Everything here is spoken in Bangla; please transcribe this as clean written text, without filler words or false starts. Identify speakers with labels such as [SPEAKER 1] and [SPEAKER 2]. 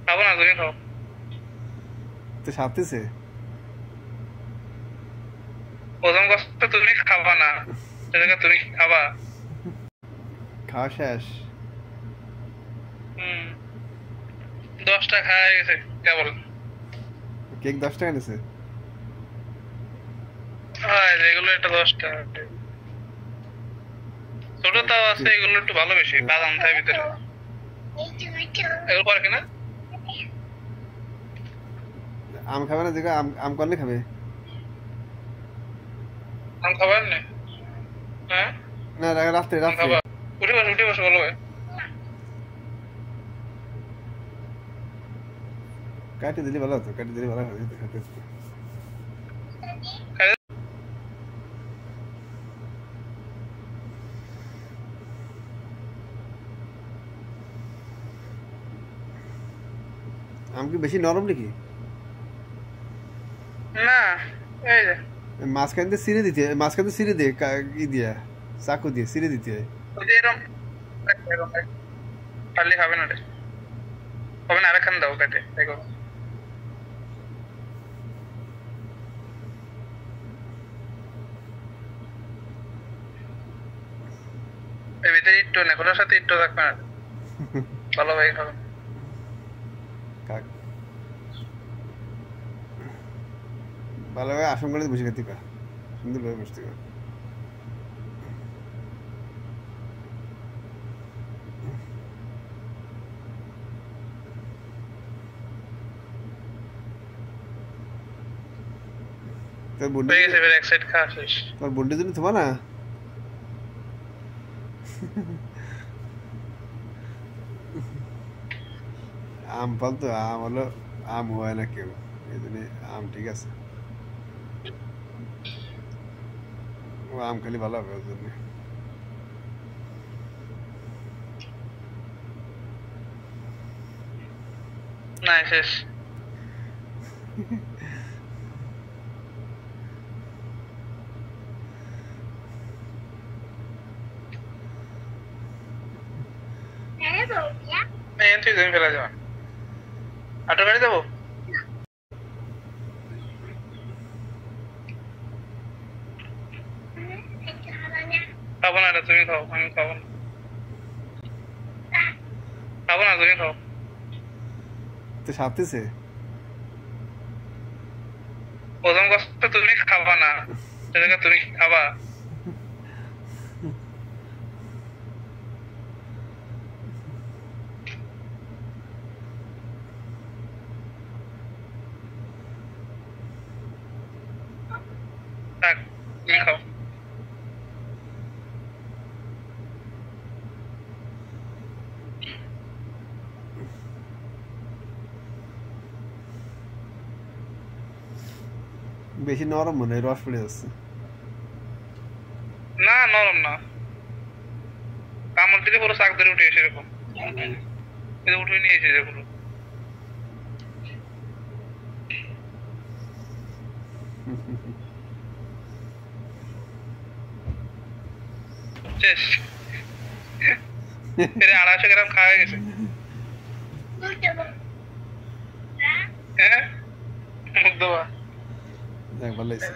[SPEAKER 1] খাবো না, তুমি খাও।
[SPEAKER 2] তো সাপতেছে
[SPEAKER 1] প্রথম কথা তুমি খাবা না, সেটাকে তুমি খাবা।
[SPEAKER 2] খাওয়া শেষ।
[SPEAKER 1] হুম, 10টা খাওয়া গেছে কেবল।
[SPEAKER 2] কেক 10 টাকা নিছে।
[SPEAKER 1] হয় এগুলো একটা 10টা, ছোট তাও আছে, এগুলো একটু ভালো, বেশি বাদাম থাকে ভিতরে। এগুলো পরে কিনা
[SPEAKER 2] আম খাবে না? দেখো আম করলে খাবে।
[SPEAKER 1] আম খাবার নেই। হ্যাঁ,
[SPEAKER 2] না রাত্রে
[SPEAKER 1] আম
[SPEAKER 2] রাত্রে
[SPEAKER 1] খাবা। উঠে বসো বলো ভাই।
[SPEAKER 2] কাটি দিলে ভালো হতো, কাটি দিলে ভালো হবে। আম কি বেশি নরম নাকি?
[SPEAKER 1] না, এই যে
[SPEAKER 2] মাঝখান দিয়ে ছিঁড়ে দিতে, মাঝখান দিয়ে ছিঁড়ে দিয়ে ই দিয়া চাকু দিয়ে ছিঁড়ে দিতে হয়।
[SPEAKER 1] ওই যে এরকম এরকম পারলে হবে না রে, হবে না, আরেকখান দাও কেটে দেখো। এর ভিতরে একটু না, কোনোর সাথে একটু রাখবে না, ভালোভাবে খাবে।
[SPEAKER 2] কাক ভালোভাবে আসন করে বসে খেতে পা, সুন্দরভাবে বসতে পা। তোর বুন্ডি
[SPEAKER 1] হয়ে গেছে, এবার এক সাইড খাওয়া শেষ।
[SPEAKER 2] তোর বুন্ডি জন্য তোমার না আম ফল তো, আম হলো আম হয় না কেউ, এই জন্য আম ঠিক আছে। ও আম খালি ভালো হবে ওর জন্য।
[SPEAKER 1] না, শেষ। তুই জমি ফেলা যাবে, আটো গাড়ি দেবো। খাবো না, এটা তুমি খাও, আমি খাবো না। খাবো না, তুমি খাও।
[SPEAKER 2] তো সাপতেছে
[SPEAKER 1] প্রথম কথা তুমি খাবা না, সেটাকে তুমি খাবা। থাক, তুমি খাও।
[SPEAKER 2] বেশি নরম মনে হয়, রস পড়ে যাচ্ছে।
[SPEAKER 1] না, নরম না, কামড় দিলে পুরো শাক ধরে উঠে এসে এরকম, উঠে নিয়ে এসে যেগুলো শেষ। 250 গ্রাম খাওয়া গেছে। হ্যাঁ, মুখ দেওয়া।
[SPEAKER 2] ভালো হয়েছে।